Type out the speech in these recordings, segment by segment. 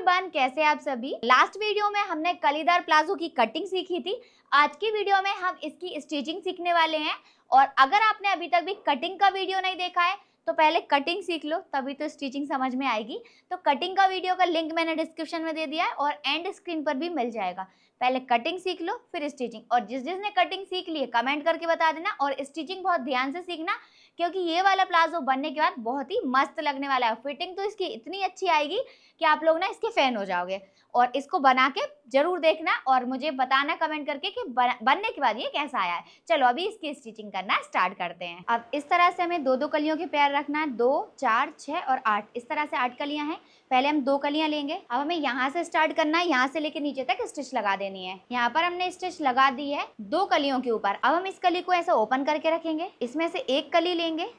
Everyone, कैसे आप सभी। लास्ट वीडियो में हमने कलीदार प्लाजो की कटिंग सीखी थी। आज की वीडियो में हम इसकी स्टिचिंग सीखने वाले हैं। और अगर आपने अभी तक भी कटिंग का वीडियो नहीं देखा है तो पहले कटिंग सीख लो, तभी तो स्टिचिंग समझ में आएगी। तो कटिंग का वीडियो का लिंक मैंने डिस्क्रिप्शन में दे दिया है और एंड स्क्रीन पर भी मिल जाएगा। पहले कटिंग सीख लो फिर स्टिचिंग। और जिसने कटिंग सीख ली है कमेंट करके बता देना, और स्टिचिंग बहुत ध्यान से सीखना, क्योंकि ये वाला प्लाजो बनने के बाद बहुत ही मस्त लगने वाला है। फिटिंग तो इसकी इतनी अच्छी आएगी कि आप लोग ना इसके फैन हो जाओगे। और इसको बना के जरूर देखना और मुझे बताना कमेंट करके कि बनने के बाद ये कैसा आया है। चलो अभी इसकी स्टिचिंग करना स्टार्ट करते हैं। अब इस तरह से हमें दो दो कलियों के पेयर रखना है, 2, 4, 6 और 8। इस तरह से 8 कलियां हैं। पहले हम 2 कलियां लेंगे। अब हमें यहाँ से स्टार्ट करना है, यहाँ से लेके नीचे तक स्टिच लगा देनी है। यहाँ पर हमने स्टिच लगा दी है 2 कलियों के ऊपर। अब हम इस कली को ऐसे ओपन करके रखेंगे, इसमें से एक कली लेंगे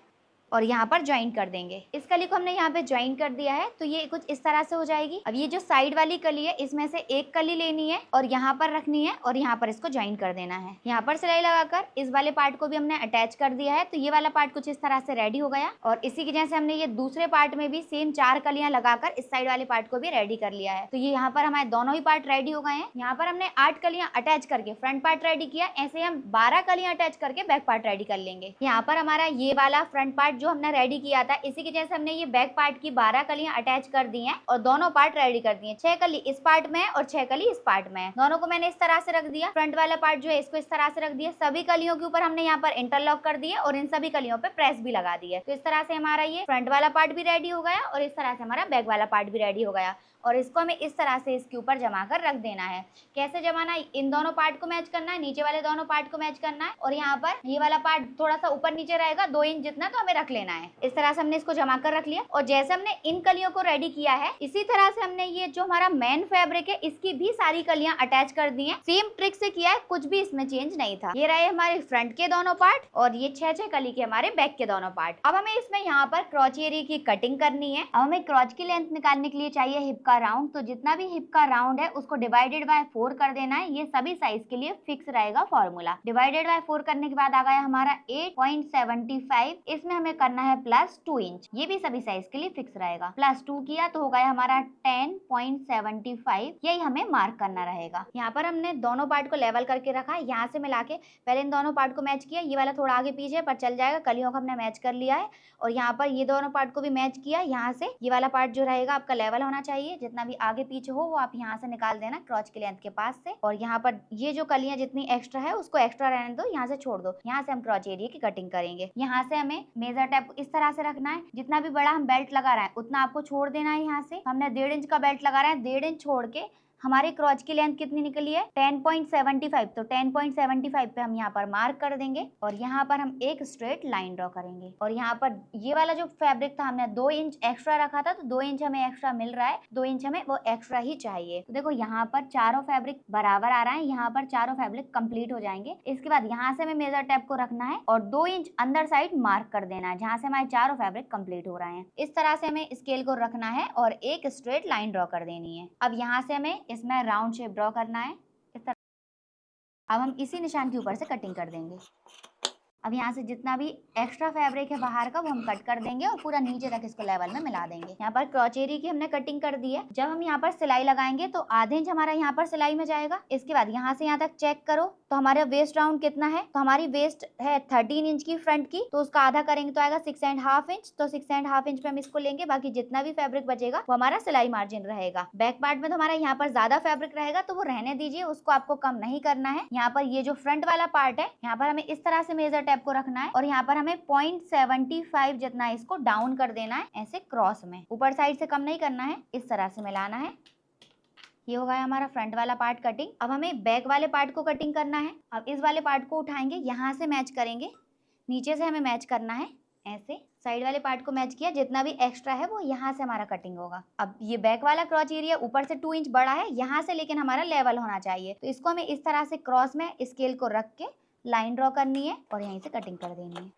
और यहाँ पर ज्वाइन कर देंगे। इस कली को हमने यहाँ पे ज्वाइन कर दिया है तो ये कुछ इस तरह से हो जाएगी। अब ये जो साइड वाली कली है इसमें से एक कली लेनी है और यहाँ पर रखनी है और यहाँ पर इसको ज्वाइन कर देना है। यहाँ पर सिलाई लगाकर इस वाले पार्ट को भी हमने अटैच कर दिया है। तो ये वाला पार्ट कुछ इस तरह से रेडी हो गया। और इसी की जैसे हमने ये दूसरे पार्ट में भी सेम 4 कलियां लगाकर इस साइड वाले पार्ट को भी रेडी कर लिया है। तो ये यहाँ पर हमारे दोनों ही पार्ट रेडी हो गए हैं। यहाँ पर हमने 8 कलियां अटैच करके फ्रंट पार्ट रेडी किया। ऐसे हम 12 कलियां अटैच करके बैक पार्ट रेडी कर लेंगे। यहाँ पर हमारा ये वाला फ्रंट पार्ट जो हमने रेडी किया था, इसी की जैसे हमने ये बैक पार्ट की 12 कलियां अटैच कर दी हैं और दोनों पार्ट रेडी कर दिए। 6 कली इस पार्ट में है और 6 कली इस पार्ट में है। दोनों को मैंने इस तरह से रख दिया। फ्रंट वाला पार्ट जो है इसको इस तरह से रख दिया। सभी कलियों के ऊपर हमने यहाँ पर इंटरलॉक कर दिए और इन सभी कलियों पे प्रेस भी लगा दिया। तो इस तरह से हमारा ये फ्रंट वाला पार्ट भी रेडी हो गया और इस तरह से हमारा बैक वाला पार्ट भी रेडी हो गया। और इसको हमें इस तरह से इसके ऊपर जमा कर रख देना है। कैसे जमाना है, इन दोनों पार्ट को मैच करना है, नीचे वाले दोनों पार्ट को मैच करना है और यहाँ पर ये वाला पार्ट थोड़ा सा ऊपर नीचे रहेगा 2 इंच जितना, तो हमें रख लेना है। इस तरह से हमने इसको जमा कर रख लिया। और जैसे हमने इन कलियों को रेडी किया है इसी तरह से हमने ये जो हमारा मेन फैब्रिक है इसकी भी सारी कलियां अटैच कर दी है। सेम ट्रिक से किया है, कुछ भी इसमें चेंज नहीं था। ये रहे हमारे फ्रंट के दोनों पार्ट और ये 6 कली के हमारे बैक के दोनों पार्ट। अब हमें इसमें यहाँ पर क्रॉच एरिया की कटिंग करनी है। अब हमें क्रॉच की लेंथ निकालने के लिए चाहिए हिप का राउंड। तो जितना भी हिप का राउंड है उसको डिवाइडेड बाय 4 कर देना है। ये सभी साइज के लिए फिक्स रहेगा फॉर्मूला। डिवाइडेड बाय 4 करने के बाद आ गया हमारा 8.75। इसमें हमें करना है +2 इंच। ये भी सभी साइज के लिए फिक्स रहेगा। +2 किया तो हो गया हमारा 10.75। यही हमें मार्क करना रहेगा। यहाँ पर हमने दोनों पार्ट को लेवल करके रखा है। यहाँ से मिला के पहले इन दोनों पार्ट को मैच किया। ये वाला थोड़ा आगे पीछे पर चल जाएगा, कलियों को हमने मैच कर लिया है। और यहाँ पर ये दोनों पार्ट को भी मैच किया। यहाँ से ये वाला पार्ट जो रहेगा आपका लेवल होना चाहिए। जितना भी आगे पीछे हो वो आप यहाँ से निकाल देना क्रॉच की लेंथ के पास से। और यहाँ पर ये जो कलियां जितनी एक्स्ट्रा है उसको एक्स्ट्रा रहने दो, यहाँ से छोड़ दो। यहाँ से हम क्रॉच एरिया की कटिंग करेंगे। यहाँ से हमें मेजर टेप इस तरह से रखना है। जितना भी बड़ा हम बेल्ट लगा रहे हैं उतना आपको छोड़ देना है। यहाँ से हमने 1.5 इंच का बेल्ट लगा रहे हैं, 1.5 इंच छोड़ के हमारी क्रॉच की लेंथ कितनी निकली है 10.75। तो 10.75 पे हम यहाँ पर मार्क कर देंगे और यहाँ पर हम एक स्ट्रेट लाइन ड्रॉ करेंगे। और यहाँ पर ये वाला जो फैब्रिक था हमने 2 इंच एक्स्ट्रा रखा था, तो 2 इंच हमें एक्स्ट्रा मिल रहा है। 2 इंच हमें वो एक्स्ट्रा ही चाहिए। तो देखो यहाँ पर चारों फैब्रिक बराबर आ रहा है। यहाँ पर चारों फैब्रिक कंप्लीट हो जाएंगे। इसके बाद यहाँ से हमें मेजर टेप को रखना है और 2 इंच अंदर साइड मार्क कर देना है जहाँ से हमारे चारों फैब्रिक कंप्लीट हो रहे हैं। इस तरह से हमें स्केल को रखना है और एक स्ट्रेट लाइन ड्रॉ कर देनी है। अब यहाँ से हमें इसमें राउंड शेप ड्रॉ करना है इस तरह। अब हम इसी निशान के ऊपर से कटिंग कर देंगे। अब यहाँ से जितना भी एक्स्ट्रा फैब्रिक है बाहर का वो हम कट कर देंगे और पूरा नीचे तक इसको लेवल में मिला देंगे। यहाँ पर क्रॉच एरिया की हमने कटिंग कर दी है। जब हम यहाँ पर सिलाई लगाएंगे तो आधे इंच हमारा यहाँ पर सिलाई में जाएगा। इसके बाद यहाँ से यहाँ तक चेक करो तो हमारा वेस्ट राउंड कितना है। तो हमारी वेस्ट है 13 इंच की फ्रंट की, तो उसका आधा करेंगे तो आएगा 6.5 इंच। तो 6.5 इंच पे हम इसको लेंगे। बाकी जितना भी फैब्रिक बचेगा वो हमारा सिलाई मार्जिन रहेगा। बैक पार्ट में तो हमारा यहाँ पर ज्यादा फैब्रिक रहेगा तो वो रहने दीजिए, उसको आपको कम नहीं करना है। यहाँ पर ये जो फ्रंट वाला पार्ट है यहाँ पर हमें इस तरह से मेजर टेप को रखना है और यहाँ पर हमें 0.75 जितना इसको डाउन कर देना है ऐसे क्रॉस में। ऊपर साइड से कम नहीं करना है, इस तरह से मिलाना है। ये हो गया हमारा फ्रंट वाला पार्ट कटिंग। अब हमें बैक वाले पार्ट को कटिंग करना है। अब इस वाले पार्ट को उठाएंगे, यहाँ से मैच करेंगे, नीचे से हमें मैच करना है ऐसे। साइड वाले पार्ट को मैच किया, जितना भी एक्स्ट्रा है वो यहाँ से हमारा कटिंग होगा। अब ये बैक वाला क्रॉच एरिया ऊपर से 2 इंच बड़ा है यहाँ से, लेकिन हमारा लेवल होना चाहिए। तो इसको हमें इस तरह से क्रॉस में स्केल को रख के लाइन ड्रॉ करनी है और यहीं से कटिंग कर देनी है।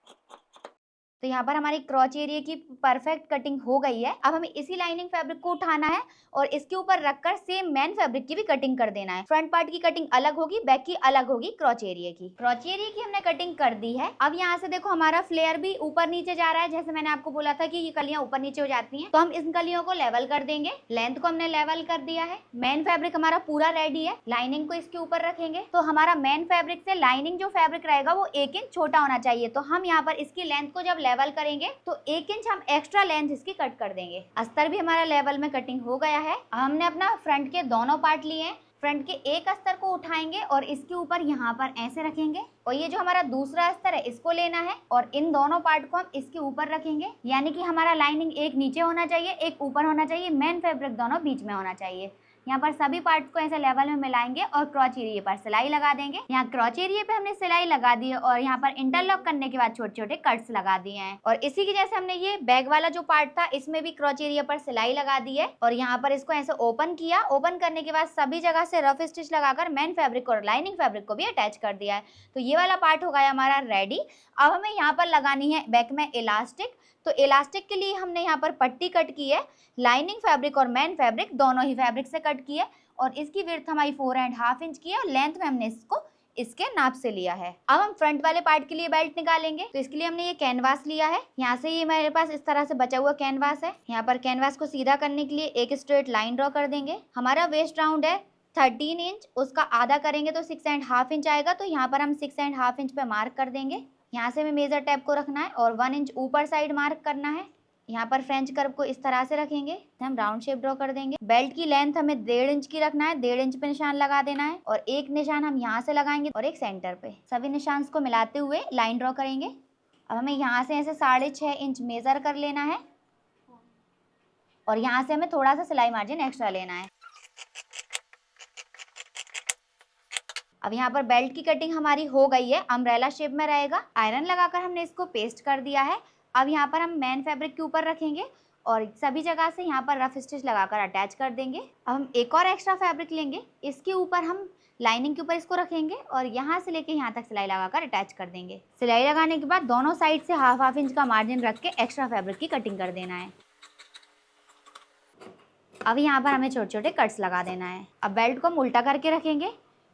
तो यहाँ पर हमारी क्रॉच एरिया की परफेक्ट कटिंग हो गई है। अब हमें इसी लाइनिंग फैब्रिक को उठाना है और इसके ऊपर रखकर सेम मेन फैब्रिक की भी कटिंग कर देना है। फ्रंट पार्ट की कटिंग अलग होगी, बैक की अलग होगी क्रॉच एरिया की। क्रॉच एरिया की हमने कटिंग कर दी है। अब यहाँ से देखो हमारा फ्लेयर भी ऊपर नीचे जा रहा है, जैसे मैंने आपको बोला था कि ये कलियां ऊपर नीचे हो जाती हैं, तो हम इन कलियों को लेवल कर देंगे। लेंथ को हमने लेवल कर दिया है। मेन फैब्रिक हमारा पूरा रेडी है। लाइनिंग को इसके ऊपर रखेंगे तो हमारा मेन फैब्रिक से लाइनिंग जो फैब्रिक रहेगा वो 1 इंच छोटा होना चाहिए। तो हम यहाँ पर इसकी लेंथ को जब लेवल करेंगे तो 1 इंच हम एक्स्ट्रा लेंथ इसकी कट कर देंगे। अस्तर भी हमारा लेवल में कटिंग हो गया है। हमने अपना फ्रंट के दोनों पार्ट लिए हैं। फ्रंट के एक अस्तर को उठाएंगे और इसके ऊपर यहाँ पर ऐसे रखेंगे और ये जो हमारा दूसरा अस्तर है इसको लेना है और इन दोनों पार्ट को हम इसके ऊपर रखेंगे, यानी कि हमारा लाइनिंग एक नीचे होना चाहिए, एक ऊपर होना चाहिए, मेन फैब्रिक दोनों बीच में होना चाहिए। यहाँ पर सभी पार्ट्स को ऐसे लेवल में मिलाएंगे और क्रॉच एरिया पर सिलाई लगा देंगे। यहाँ क्रॉच एरिया पे हमने सिलाई लगा दी है और यहाँ पर इंटरलॉक करने के बाद छोटे छोटे कट्स लगा दिए हैं। और इसी की जैसे हमने ये बैक वाला जो पार्ट था इसमें भी क्रॉच एरिया पर सिलाई लगा दी है और यहाँ पर इसको ऐसे ओपन किया। ओपन करने के बाद सभी जगह से रफ स्टिच लगाकर मेन फैब्रिक और लाइनिंग फैब्रिक को भी अटैच कर दिया है। तो ये वाला पार्ट हो गया हमारा रेडी। अब हमें यहाँ पर लगानी है बैक में इलास्टिक। तो इलास्टिक के लिए हमने यहाँ पर पट्टी कट की है। लाइनिंग फैब्रिक और मेन फैब्रिक दोनों ही फैब्रिक से कट की है और इसकी विड्थ हमारी 4.5 इंच की है और लेंथ में हमने इसको इसके नाप से लिया है। अब हम फ्रंट वाले पार्ट के लिए बेल्ट निकालेंगे। तो इसके लिए हमने ये कैनवास लिया है। यहाँ से ये मेरे पास इस तरह से बचा हुआ कैनवास है। यहाँ पर कैनवास को सीधा करने के लिए एक स्ट्रेट लाइन ड्रॉ कर देंगे। हमारा वेस्ट राउंड है 13 इंच, उसका आधा करेंगे तो 6.5 इंच आएगा। तो यहाँ पर हम 6.5 इंच पे मार्क कर देंगे। यहाँ से हमें मेजर टेप को रखना है और 1 इंच ऊपर साइड मार्क करना है। यहाँ पर फ्रेंच कर्व को इस तरह से रखेंगे, हम राउंड शेप ड्रॉ कर देंगे। बेल्ट की लेंथ हमें 1.5 इंच की रखना है। 1.5 इंच पे निशान लगा देना है और एक निशान हम यहाँ से लगाएंगे और एक सेंटर पे। सभी निशान को मिलाते हुए लाइन ड्रॉ करेंगे। अब हमें यहाँ से ऐसे 6.5 इंच मेजर कर लेना है और यहाँ से हमें थोड़ा सा सिलाई मार्जिन एक्स्ट्रा लेना है। अब यहाँ पर बेल्ट की कटिंग हमारी हो गई है, अम्ब्रेला शेप में रहेगा। आयरन लगाकर हमने इसको पेस्ट कर दिया है। अब यहाँ पर हम मेन फैब्रिक के ऊपर रखेंगे और सभी जगह से यहाँ पर रफ स्टिच लगाकर अटैच कर देंगे। अब हम एक और एक्स्ट्रा फैब्रिक लेंगे, इसके ऊपर हम लाइनिंग के ऊपर इसको रखेंगे और यहाँ से लेके यहाँ तक सिलाई लगाकर अटैच कर देंगे। सिलाई लगाने के बाद दोनों साइड से हाफ इंच का मार्जिन रख के एक्स्ट्रा फैब्रिक की कटिंग कर देना है। अब यहाँ पर हमें छोटे छोटे कट्स लगा देना है। अब बेल्ट को हम उल्टा करके रखेंगे।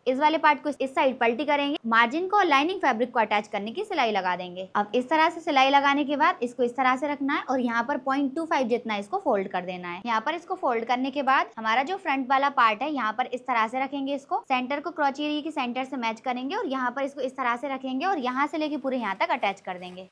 इस वाले पार्ट को इस साइड पलटी करेंगे। मार्जिन को और लाइनिंग फैब्रिक को अटैच करने की सिलाई लगा देंगे। अब इस तरह से सिलाई लगाने के बाद इसको इस तरह से रखना है और यहाँ पर 0.25 जितना इसको फोल्ड कर देना है। यहाँ पर इसको फोल्ड करने के बाद हमारा जो फ्रंट वाला पार्ट है यहाँ पर इस तरह से रखेंगे। इसको सेंटर को क्रॉच एरिया की सेंटर से मैच करेंगे और यहाँ पर इसको इस तरह से रखेंगे और यहाँ से लेके पूरे यहाँ तक अटैच कर देंगे।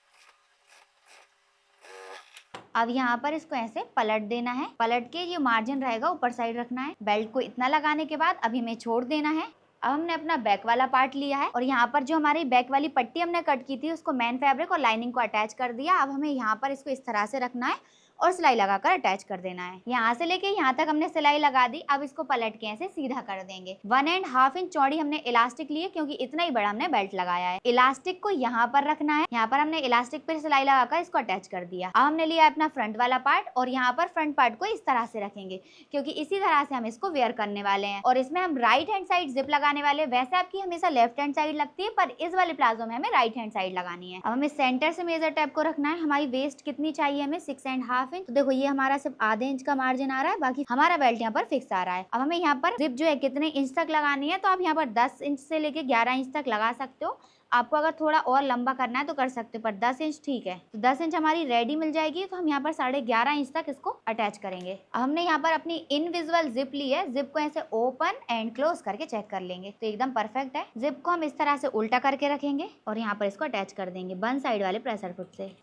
अब यहाँ पर इसको ऐसे पलट देना है। पलट के ये मार्जिन रहेगा ऊपर साइड रखना है। बेल्ट को इतना लगाने के बाद अभी हमें छोड़ देना है। अब हमने अपना बैक वाला पार्ट लिया है और यहाँ पर जो हमारी बैक वाली पट्टी हमने कट की थी उसको मेन फैब्रिक और लाइनिंग को अटैच कर दिया। अब हमें यहाँ पर इसको इस तरह से रखना है और सिलाई लगाकर अटैच कर देना है। यहाँ से लेके यहाँ तक हमने सिलाई लगा दी। अब इसको पलट के ऐसे सीधा कर देंगे। 1.5 इंच चौड़ी हमने इलास्टिक लिए क्योंकि इतना ही बड़ा हमने बेल्ट लगाया है। इलास्टिक को यहाँ पर रखना है। यहाँ पर हमने इलास्टिक पर सिलाई लगाकर इसको अटैच कर दिया। अब हमने लिया अपना फ्रंट वाला पार्ट और यहाँ पर फ्रंट पार्ट को इस तरह से रखेंगे क्योंकि इसी तरह से हम इसको वेयर करने वाले हैं और इसमें हम राइट हैंड साइड जिप लगाने वाले। वैसे आपकी हमेशा लेफ्ट हैंड साइड लगती है पर इस वाले प्लाजो में हमें राइट हैंड साइड लगानी है। अब हमें सेंटर से मेजर टेप को रखना है। हमारी वेस्ट कितनी चाहिए हमें 6.5 इंच। तो देखो ये हमारा सिर्फ आधे इंच का मार्जिन आ रहा है, बाकी हमारा बेल्ट यहाँ पर फिक्स आ रहा है। अब हमें यहाँ पर जिप जो है कितने इंच तक लगानी है, तो आप यहाँ पर 10 इंच से लेके 11 इंच तक लगा सकते हो। आपको अगर थोड़ा और लंबा करना है तो कर सकते हो, पर 10 इंच ठीक है। तो 10 इंच हमारी रेडी मिल जाएगी। तो हम यहाँ पर 11.5 इंच तक इसको अटैच करेंगे। अब हमने यहाँ पर अपनी इनविजिबल जिप ली है। जिप को ऐसे ओपन एंड क्लोज करके चेक कर लेंगे तो एकदम परफेक्ट है। जिप को हम इस तरह से उल्टा करके रखेंगे और यहाँ पर इसको अटैच कर देंगे वन साइड वाले प्रेशर फुट से।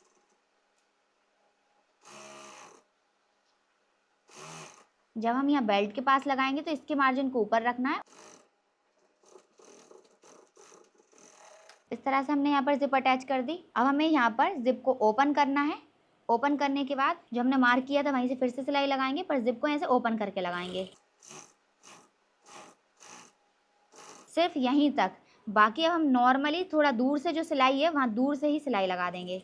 जब हम यहाँ बेल्ट के पास लगाएंगे तो इसके मार्जिन को ऊपर रखना है। इस तरह से हमने यहाँ पर जिप अटैच कर दी। अब हमें यहाँ पर जिप को ओपन करना है। ओपन करने के बाद जो हमने मार्क किया था वहीं से फिर से सिलाई लगाएंगे, पर जिप को ऐसे ओपन करके लगाएंगे सिर्फ यहीं तक। बाकी अब हम नॉर्मली थोड़ा दूर से जो सिलाई है वहाँ दूर से ही सिलाई लगा देंगे।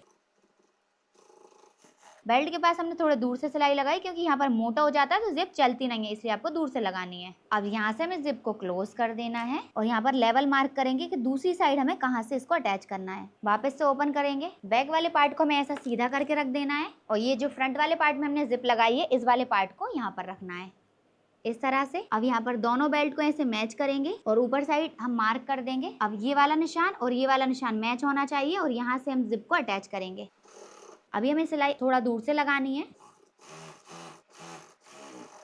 बेल्ट के पास हमने थोड़ा दूर से सिलाई लगाई क्योंकि यहाँ पर मोटा हो जाता है तो जिप चलती नहीं है, इसलिए आपको दूर से लगानी है। अब यहाँ से हमें जिप को क्लोज कर देना है और यहाँ पर लेवल मार्क करेंगे कि दूसरी साइड हमें कहाँ से इसको अटैच करना है। वापस से ओपन करेंगे, बैक वाले पार्ट को हमें ऐसा सीधा करके रख देना है और ये जो फ्रंट वाले पार्ट में हमने जिप लगाई है इस वाले पार्ट को यहाँ पर रखना है इस तरह से। अब यहाँ पर दोनों बेल्ट को ऐसे मैच करेंगे और ऊपर साइड हम मार्क कर देंगे। अब ये वाला निशान और ये वाला निशान मैच होना चाहिए और यहाँ से हम जिप को अटैच करेंगे। अभी हमें सिलाई थोड़ा दूर से लगानी है।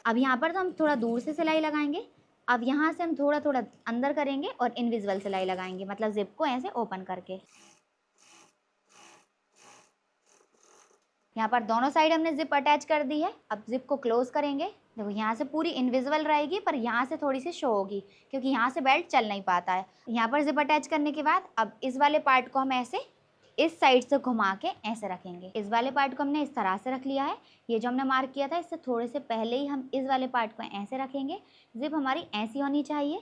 अब यहाँ पर तो हम थोड़ा दूर से सिलाई लगाएंगे। अब यहाँ से हम थोड़ा थोड़ा अंदर करेंगे और इनविजिबल सिलाई लगाएंगे, मतलब जिप को ऐसे ओपन करके। यहाँ पर दोनों साइड हमने जिप अटैच कर दी है। अब जिप को क्लोज करेंगे। देखो यहाँ से पूरी इनविजिबल रहेगी पर यहाँ से थोड़ी सी शो होगी क्योंकि यहाँ से बेल्ट चल नहीं पाता है। यहाँ पर जिप अटैच करने के बाद अब इस वाले पार्ट को हम ऐसे इस साइड से घुमा के ऐसे रखेंगे। इस वाले पार्ट को हमने इस तरह से रख लिया है। ये जो हमने मार्क किया था इससे थोड़े से पहले ही हम इस वाले पार्ट को ऐसे रखेंगे। जिप हमारी ऐसी होनी चाहिए।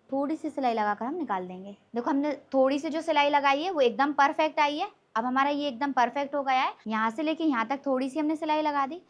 थोड़ी सी सिलाई लगाकर हम निकाल देंगे। देखो हमने थोड़ी सी जो सिलाई लगाई है वो एकदम परफेक्ट आई है। अब हमारा ये एकदम परफेक्ट हो गया है। यहाँ से लेके यहाँ तक थोड़ी सी हमने सिलाई लगा दी।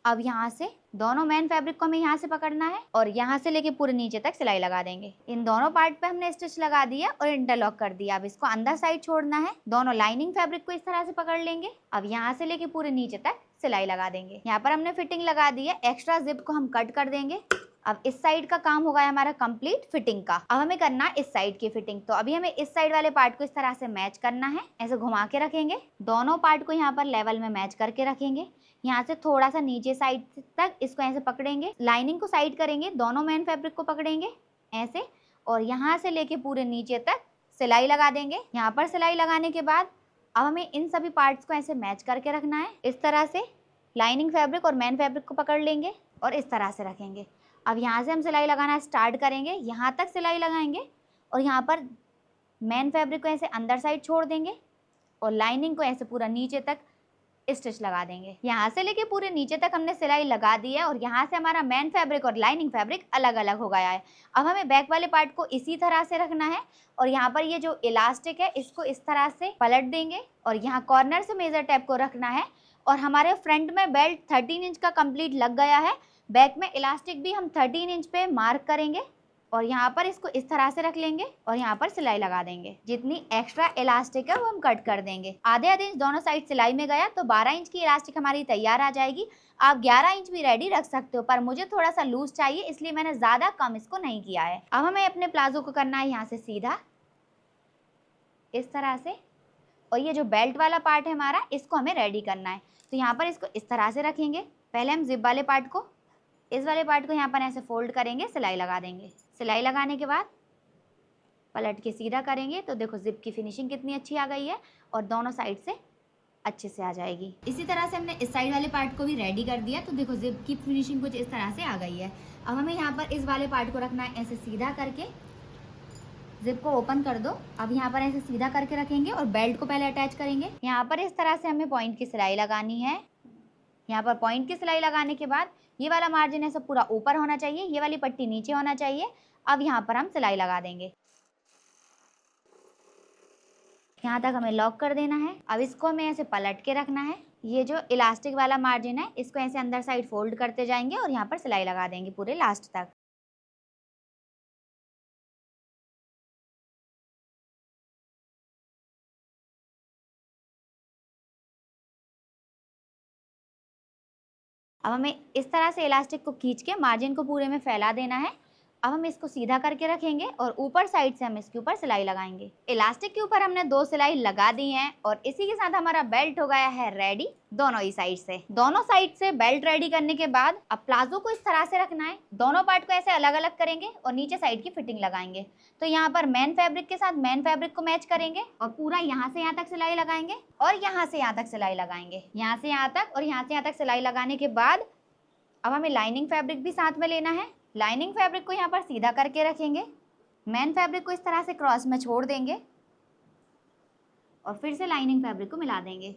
अब यहाँ से दोनों मेन फैब्रिक को हमें यहाँ से पकड़ना है और यहाँ से लेके पूरे नीचे तक सिलाई लगा देंगे। इन दोनों पार्ट पे हमने स्टिच लगा दिया और इंटरलॉक कर दिया। अब इसको अंदर साइड छोड़ना है। दोनों लाइनिंग फैब्रिक को इस तरह से पकड़ लेंगे। अब यहाँ से लेके पूरे नीचे तक सिलाई लगा देंगे। यहाँ पर हमने फिटिंग लगा दी है। एक्स्ट्रा जिप को हम कट कर देंगे। अब इस साइड का काम होगा हमारा कंप्लीट फिटिंग का। अब हमें करना है इस साइड की फिटिंग। तो अभी हमें इस साइड वाले पार्ट को इस तरह से मैच करना है। ऐसे घुमा के रखेंगे। दोनों पार्ट को यहाँ पर लेवल में मैच करके रखेंगे। यहाँ से थोड़ा सा नीचे साइड तक इसको ऐसे पकड़ेंगे। लाइनिंग को साइड करेंगे, दोनों मेन फैब्रिक को पकड़ेंगे ऐसे और यहाँ से लेके पूरे नीचे तक सिलाई लगा देंगे। यहाँ पर सिलाई लगाने के बाद अब हमें इन सभी पार्ट्स को ऐसे मैच करके रखना है। इस तरह से लाइनिंग फैब्रिक और मेन फैब्रिक को पकड़ लेंगे और इस तरह से रखेंगे। अब यहाँ से हम सिलाई लगाना स्टार्ट करेंगे। यहाँ तक सिलाई लगाएंगे और यहाँ पर मेन फैब्रिक को ऐसे अंदर साइड छोड़ देंगे और लाइनिंग को ऐसे पूरा नीचे तक स्टिच लगा देंगे। यहाँ से लेके पूरे नीचे तक हमने सिलाई लगा दी है और यहाँ से हमारा मेन फैब्रिक और लाइनिंग फैब्रिक अलग अलग हो गया है। अब हमें बैक वाले पार्ट को इसी तरह से रखना है और यहाँ पर ये जो इलास्टिक है इसको इस तरह से पलट देंगे और यहाँ कॉर्नर से मेजर टेप को रखना है। और हमारे फ्रंट में बेल्ट 13 इंच का कंप्लीट लग गया है। बैक में इलास्टिक भी हम 13 इंच पे मार्क करेंगे और यहाँ पर इसको इस तरह से रख लेंगे और यहाँ पर सिलाई लगा देंगे। जितनी एक्स्ट्रा इलास्टिक है वो हम कट कर देंगे। आधे आधे इंच दोनों साइड सिलाई में गया तो 12 इंच की इलास्टिक हमारी तैयार आ जाएगी। आप 11 इंच भी रेडी रख सकते हो पर मुझे थोड़ा सा लूज चाहिए इसलिए मैंने ज्यादा कम इसको नहीं किया है। अब हमें अपने प्लाजो को करना है यहाँ से सीधा इस तरह से और ये जो बेल्ट वाला पार्ट है हमारा इसको हमें रेडी करना है। तो यहाँ पर इसको इस तरह से रखेंगे। पहले हम जिप वाले पार्ट को इस वाले पार्ट को यहाँ पर ऐसे फोल्ड करेंगे, सिलाई लगा देंगे। सिलाई लगाने के बाद पलट के सीधा करेंगे तो देखो जिप की फिनिशिंग कितनी अच्छी आ गई है और दोनों साइड से अच्छे से आ जाएगी। इसी तरह से हमने इस साइड वाले पार्ट को भी रेडी कर दिया तो देखो जिप की फिनिशिंग कुछ इस तरह से आ गई है। अब हमें यहाँ पर इस वाले पार्ट को रखना है ऐसे सीधा करके। जिप को ओपन कर दो। अब यहाँ पर ऐसे सीधा करके रखेंगे और बेल्ट को पहले अटैच करेंगे। यहाँ पर इस तरह से हमें पॉइंट की सिलाई लगानी है। यहाँ पर पॉइंट की सिलाई लगाने के बाद ये वाला मार्जिन ऐसा पूरा ऊपर होना चाहिए, ये वाली पट्टी नीचे होना चाहिए। अब यहाँ पर हम सिलाई लगा देंगे। यहाँ तक हमें लॉक कर देना है। अब इसको हमें ऐसे पलट के रखना है। ये जो इलास्टिक वाला मार्जिन है इसको ऐसे अंदर साइड फोल्ड करते जाएंगे और यहाँ पर सिलाई लगा देंगे पूरे लास्ट तक। अब हमें इस तरह से इलास्टिक को खींच के मार्जिन को पूरे में फैला देना है। अब हम इसको सीधा करके रखेंगे और ऊपर साइड से हम इसके ऊपर सिलाई लगाएंगे। इलास्टिक के ऊपर हमने 2 सिलाई लगा दी हैं और इसी के साथ हमारा बेल्ट हो गया है रेडी दोनों ही साइड से। दोनों साइड से बेल्ट रेडी करने के बाद अब प्लाजो को इस तरह से रखना है। दोनों पार्ट को ऐसे अलग अलग करेंगे और नीचे साइड की फिटिंग लगाएंगे। तो यहाँ पर मेन फैब्रिक के साथ मेन फैब्रिक को मैच करेंगे और पूरा यहाँ से यहाँ तक सिलाई लगाएंगे और यहाँ से यहाँ तक सिलाई लगाएंगे। यहाँ से यहाँ तक और यहाँ से यहाँ तक सिलाई लगाने के बाद अब हमें लाइनिंग फैब्रिक भी साथ में लेना है। लाइनिंग फैब्रिक को यहाँ पर सीधा करके रखेंगे। मेन फैब्रिक को इस तरह से क्रॉस में छोड़ देंगे और फिर से लाइनिंग फैब्रिक को मिला देंगे।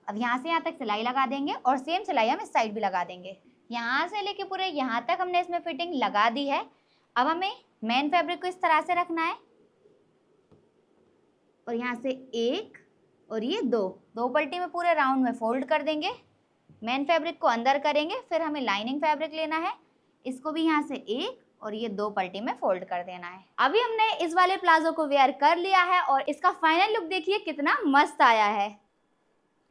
अब यहाँ से यहाँ तक सिलाई लगा देंगे और सेम सिलाई हम इस साइड भी लगा देंगे। यहाँ से लेके पूरे यहाँ तक हमने इसमें फिटिंग लगा दी है। अब हमें मेन फैब्रिक को इस तरह से रखना है और यहाँ से 1 और ये दो पल्टी में पूरे राउंड में फोल्ड कर देंगे। मेन फैब्रिक को अंदर करेंगे, फिर हमें लाइनिंग फैब्रिक लेना है, इसको भी यहाँ से एक और ये 2 पल्टी में फोल्ड कर देना है। अभी हमने इस वाले प्लाजो को वेयर कर लिया है और इसका फाइनल लुक देखिए कितना मस्त आया है।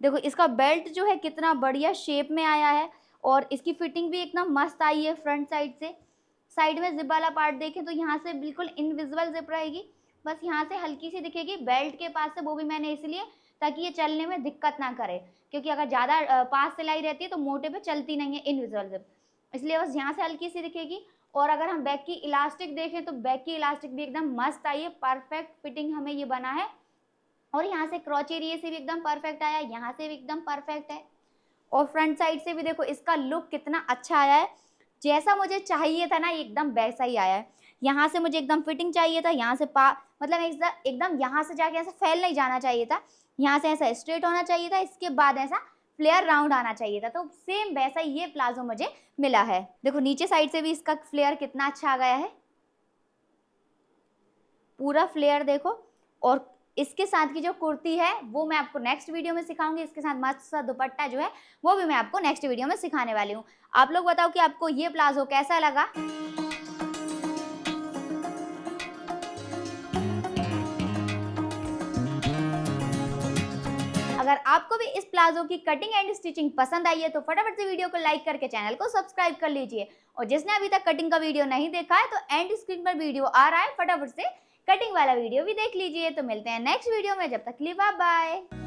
देखो इसका बेल्ट जो है कितना बढ़िया शेप में आया है और इसकी फिटिंग भी एकदम मस्त आई है फ्रंट साइड से। साइड में जिप वाला पार्ट देखें तो यहाँ से बिल्कुल इनविजिबल जिप रहेगी, बस यहाँ से हल्की सी दिखेगी बेल्ट के पास से, वो भी मैंने इसलिए ताकि ये चलने में दिक्कत ना करे, क्योंकि अगर ज़्यादा पास सिलाई रहती है तो मोटे पे चलती नहीं है इनविजिबल जिप, इसलिए बस यहाँ से हल्की सी दिखेगी। और अगर हम बैक की इलास्टिक देखें तो बैक की इलास्टिक भी एकदम मस्त आई है, परफेक्ट फिटिंग हमें ये बना है। और यहाँ से क्रॉच एरिया से भी एकदम परफेक्ट आया है, यहाँ से भी एकदम परफेक्ट है और फ्रंट साइड से भी देखो इसका लुक कितना अच्छा आया है। जैसा मुझे चाहिए था ना एकदम वैसा ही आया है। यहाँ से मुझे एकदम फिटिंग चाहिए था, यहाँ से मतलब एकदम यहाँ से जाके ऐसा फैल नहीं जाना चाहिए था, यहाँ से ऐसा स्ट्रेट होना चाहिए था, इसके बाद ऐसा फ्लेयर राउंड आना चाहिए था, तो सेम वैसा ही ये प्लाजो मुझे मिला है। देखो नीचे साइड से भी इसका फ्लेयर कितना अच्छा आ गया है, पूरा फ्लेयर देखो। और इसके साथ की जो कुर्ती है वो मैं आपको नेक्स्ट वीडियो में सिखाऊंगी, इसके साथ मस्त सा दुपट्टा जो है वो भी मैं आपको नेक्स्ट वीडियो में सिखाने वाली हूँ। आप लोग बताओ कि आपको ये प्लाजो कैसा लगा। अगर आपको भी इस प्लाजो की कटिंग एंड स्टिचिंग पसंद आई है तो फटाफट से वीडियो को लाइक करके चैनल को सब्सक्राइब कर लीजिए, और जिसने अभी तक कटिंग का वीडियो नहीं देखा है तो एंड स्क्रीन पर वीडियो आ रहा है, फटाफट से कटिंग वाला वीडियो भी देख लीजिए। तो मिलते हैं नेक्स्ट वीडियो में, जब तक के लिए बाय बाय।